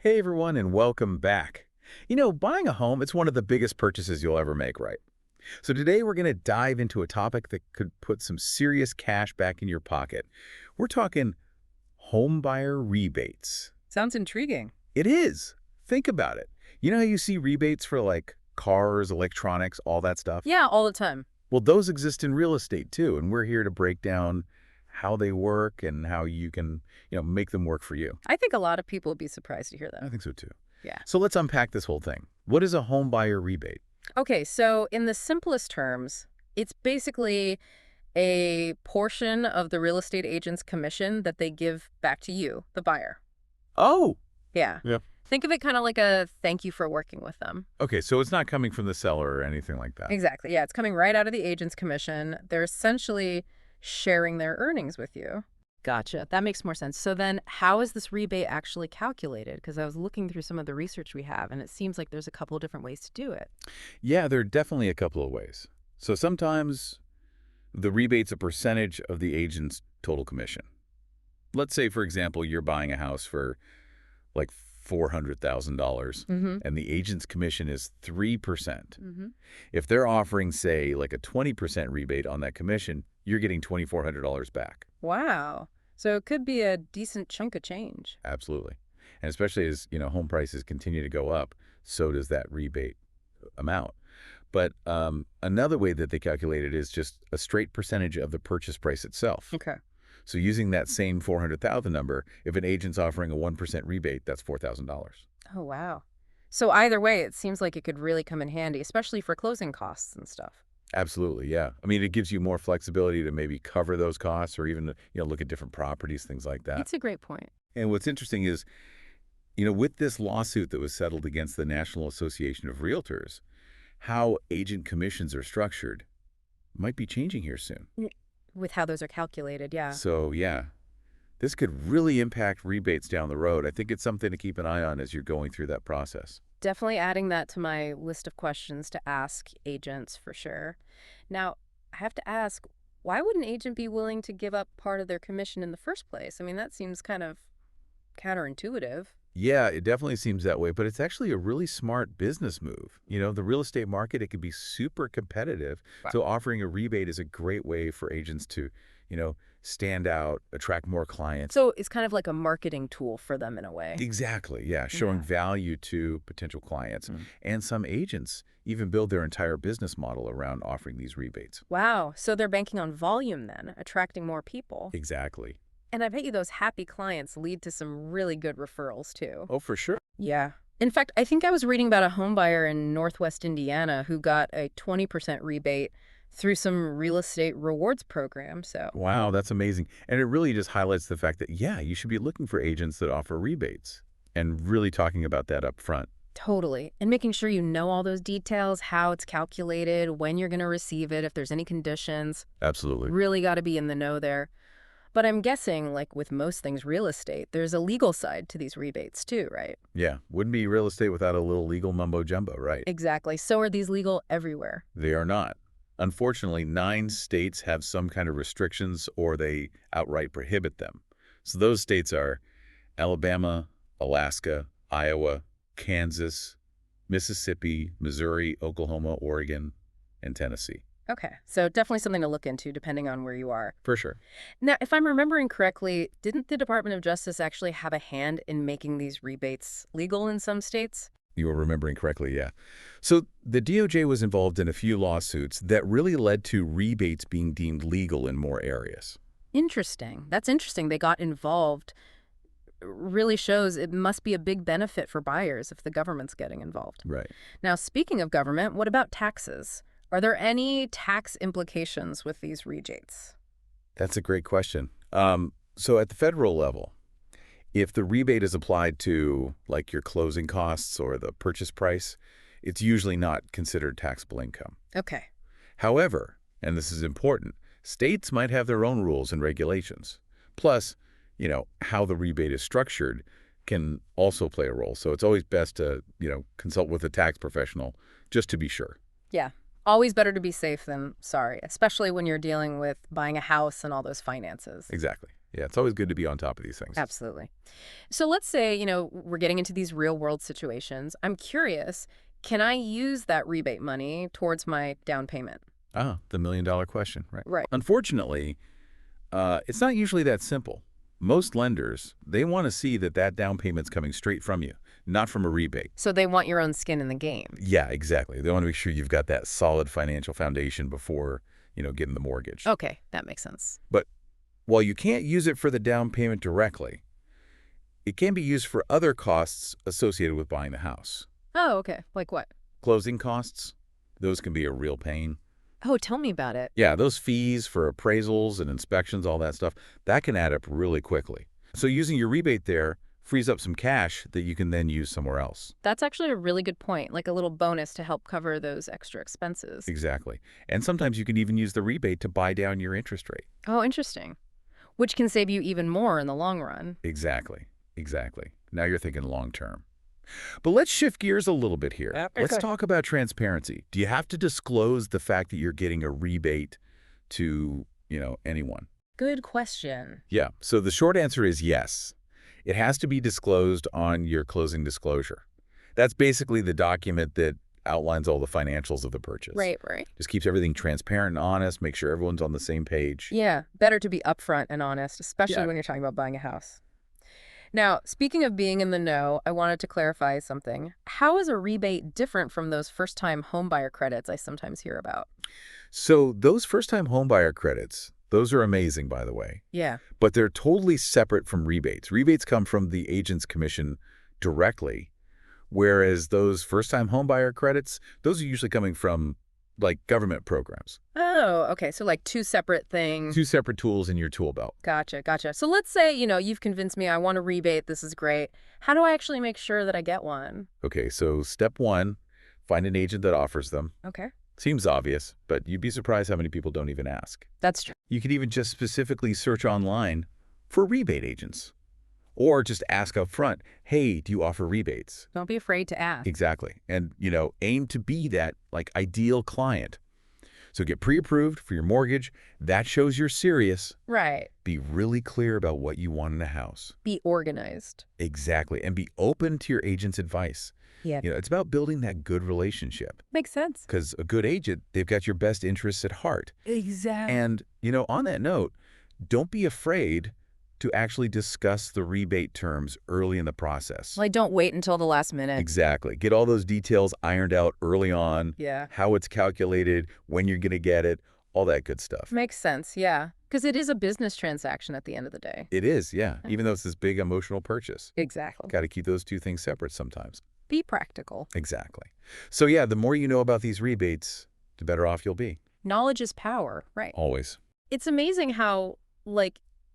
Hey everyone, and welcome back. Buying a home, it's one of the biggest purchases you'll ever make, right? So today we're going to dive into a topic that could put some serious cash back in your pocket. We're talking home buyer rebates. Sounds intriguing. It is. Think about it. You know how you see rebates for like cars, electronics, all that stuff? Yeah, all the time. Well, those exist in real estate too, and we're here to break down how they work and how you can, make them work for you. I think a lot of people would be surprised to hear I that. think so too. Yeah. So let's unpack this whole thing. What is a home buyer rebate? Okay, so in the simplest terms, it's basically a portion of the real estate agent's commission that they give back to you, the buyer. Oh, Yeah. yeah. Think of it kind of like a thank you for working with them. Okay, so it's not coming from the seller or anything like that. Exactly. Yeah, it's coming right out of the agent's commission. They're essentially sharing their earnings with you. Gotcha. That makes more sense. So then how is this rebate actually calculated? Because I was looking through some of the research we have, and it seems like there's a couple of different ways to do it. Yeah, there are definitely a couple of ways. So sometimes the rebate's a percentage of the agent's total commission. Let's say, for example, you're buying a house for like $400,000 Mm-hmm. and the agent's commission is 3%. Mm-hmm. If they're offering, say, like a 20% rebate on that commission, you're getting $2,400 back. Wow. So it could be a decent chunk of change. Absolutely. And especially as, home prices continue to go up, so does that rebate amount. But another way that they calculate it is just a straight percentage of the purchase price itself. Okay. So using that same 400,000 number, if an agent's offering a 1% rebate, that's $4,000. Oh, wow. So either way, it seems like it could really come in handy, especially for closing costs and stuff. Absolutely, yeah. I mean, it gives you more flexibility to maybe cover those costs or even, look at different properties, things like that. It's a great point. And what's interesting is, with this lawsuit that was settled against the National Association of Realtors, how agent commissions are structured might be changing here soon. With how those are calculated, yeah. So, yeah, this could really impact rebates down the road. I think it's something to keep an eye on as you're going through that process. Definitely adding that to my list of questions to ask agents for sure. Now, I have to ask, why would an agent be willing to give up part of their commission in the first place? I mean, that seems kind of counterintuitive. Yeah, it definitely seems that way, but it's actually a really smart business move. The real estate market, it can be super competitive. Wow. So offering a rebate is a great way for agents to, stand out, attract more clients. So it's kind of like a marketing tool for them in a way. Exactly, yeah, showing Yeah. value to potential clients. And some agents even build their entire business model around offering these rebates. Wow. So they're banking on volume then, attracting more people. Exactly. And I bet you those happy clients lead to some really good referrals too. Oh, for sure. Yeah. In fact, I think I was reading about a home buyer in Northwest Indiana who got a 20% rebate through some real estate rewards program. So, Wow, that's amazing. And it really just highlights the fact that, yeah, you should be looking for agents that offer rebates and really talking about that up front. totally. And making sure you know all those details, how it's calculated, when you're going to receive it, if there's any conditions. Absolutely. Really got to be in the know there. But I'm guessing, like with most things real estate, there's a legal side to these rebates too, right? Yeah, wouldn't be real estate without a little legal mumbo jumbo, right? Exactly. So are these legal everywhere? They are not. Unfortunately, 9 states have some kind of restrictions or they outright prohibit them. So those states are Alabama, Alaska, Iowa, Kansas, Mississippi, Missouri, Oklahoma, Oregon, and Tennessee. Okay. So definitely something to look into depending on where you are. For sure. Now, if I'm remembering correctly, didn't the Department of Justice actually have a hand in making these rebates legal in some states? You were remembering correctly, yeah. So the DOJ was involved in a few lawsuits that really led to rebates being deemed legal in more areas. Interesting. That's interesting. They got involved. Really shows it must be a big benefit for buyers if the government's getting involved. Right. Now, speaking of government, what about taxes? Are there any tax implications with these rebates? That's a great question. So at the federal level, if the rebate is applied to like your closing costs or the purchase price, it's usually not considered taxable income. Okay. However, and this is important, states might have their own rules and regulations. Plus, how the rebate is structured can also play a role. So it's always best to, consult with a tax professional just to be sure. Yeah. Always better to be safe than sorry, especially when you're dealing with buying a house and all those finances. Exactly. Yeah, it's always good to be on top of these things. Absolutely. So let's say, we're getting into these real world situations. I'm curious, can I use that rebate money towards my down payment? Ah, the million-dollar question, right? Right. Unfortunately, it's not usually that simple. Most lenders, they want to see that down payment's coming straight from you, not from a rebate. So they want your own skin in the game. Yeah, exactly. They want to make sure you've got that solid financial foundation before, getting the mortgage. Okay, that makes sense. But while you can't use it for the down payment directly, it can be used for other costs associated with buying the house. Oh, okay. Like what? Closing costs, those can be a real pain. Oh, tell me about it. Yeah, those fees for appraisals and inspections, all that stuff, that can add up really quickly. So using your rebate there frees up some cash that you can then use somewhere else. That's actually a really good point, like a little bonus to help cover those extra expenses. Exactly. And sometimes you can even use the rebate to buy down your interest rate. Oh, interesting. Which can save you even more in the long run. Exactly. Exactly. Now you're thinking long term. But let's shift gears a little bit here. Yep. Let's Okay. talk about transparency. Do you have to disclose the fact that you're getting a rebate to, anyone? Good question. Yeah. So the short answer is yes. It has to be disclosed on your closing disclosure. That's basically the document that outlines all the financials of the purchase. Right. Just keeps everything transparent and honest, make sure everyone's on the same page. Yeah, better to be upfront and honest, especially Yeah. when you're talking about buying a house. Now, speaking of being in the know, I wanted to clarify something. How is a rebate different from those first-time homebuyer credits I sometimes hear about? So those first-time homebuyer credits, those are amazing, by the way. Yeah. But they're totally separate from rebates. Rebates come from the agent's commission directly, whereas those first-time homebuyer credits, those are usually coming from, government programs. Oh, okay. So like two separate things. Two separate tools in your tool belt. Gotcha. So let's say, you've convinced me I want a rebate. This is great. How do I actually make sure that I get one? Okay, so step one, find an agent that offers them. Okay. Seems obvious, but you'd be surprised how many people don't even ask. That's true. You could even just specifically search online for rebate agents. Or just ask up front, hey, do you offer rebates? Don't be afraid to ask. Exactly. And, aim to be that, ideal client. So get pre-approved for your mortgage. That shows you're serious. Right. Be really clear about what you want in a house. Be organized. Exactly. And be open to your agent's advice. Yeah. It's about building that good relationship. Makes sense. Because a good agent, they've got your best interests at heart. Exactly. And, on that note, don't be afraid to actually discuss the rebate terms early in the process. Like, don't wait until the last minute. Exactly. Get all those details ironed out early on. Yeah. How it's calculated, when you're going to get it, all that good stuff. Makes sense, yeah. Because it is a business transaction at the end of the day. It is, yeah. Even though it's this big emotional purchase. Exactly. Got to keep those two things separate sometimes. Be practical. Exactly. So yeah, the more you know about these rebates, the better off you'll be. Knowledge is power, right? Always. It's amazing how,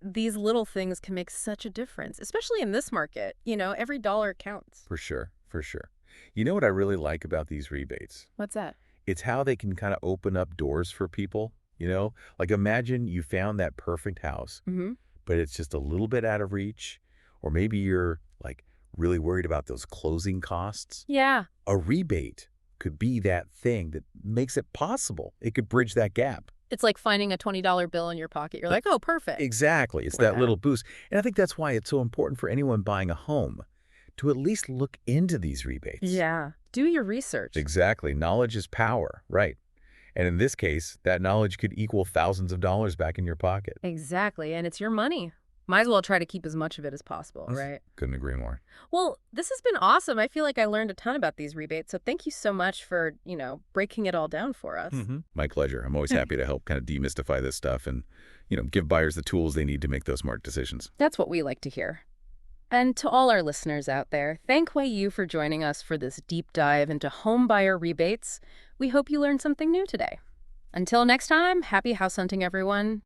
these little things can make such a difference, especially in this market. Every dollar counts. For sure. For sure. You know what I really like about these rebates? What's that? It's how they can kind of open up doors for people, imagine you found that perfect house, Mm-hmm. but it's just a little bit out of reach, or maybe you're, really worried about those closing costs. Yeah. A rebate could be that thing that makes it possible. It could bridge that gap. It's like finding a $20 bill in your pocket. You're like, oh, perfect. Exactly. It's Yeah. that little boost. And I think that's why it's so important for anyone buying a home to at least look into these rebates. Yeah. Do your research. Exactly. Knowledge is power, right? And in this case, that knowledge could equal thousands of dollars back in your pocket. Exactly. And it's your money. Might as well try to keep as much of it as possible, right? Couldn't agree more. Well, this has been awesome. I feel like I learned a ton about these rebates. So thank you so much for, breaking it all down for us. My pleasure. I'm always happy to help kind of demystify this stuff and, give buyers the tools they need to make those smart decisions. That's what we like to hear. And to all our listeners out there, thank you for joining us for this deep dive into home buyer rebates. We hope you learned something new today. Until next time, happy house hunting, everyone.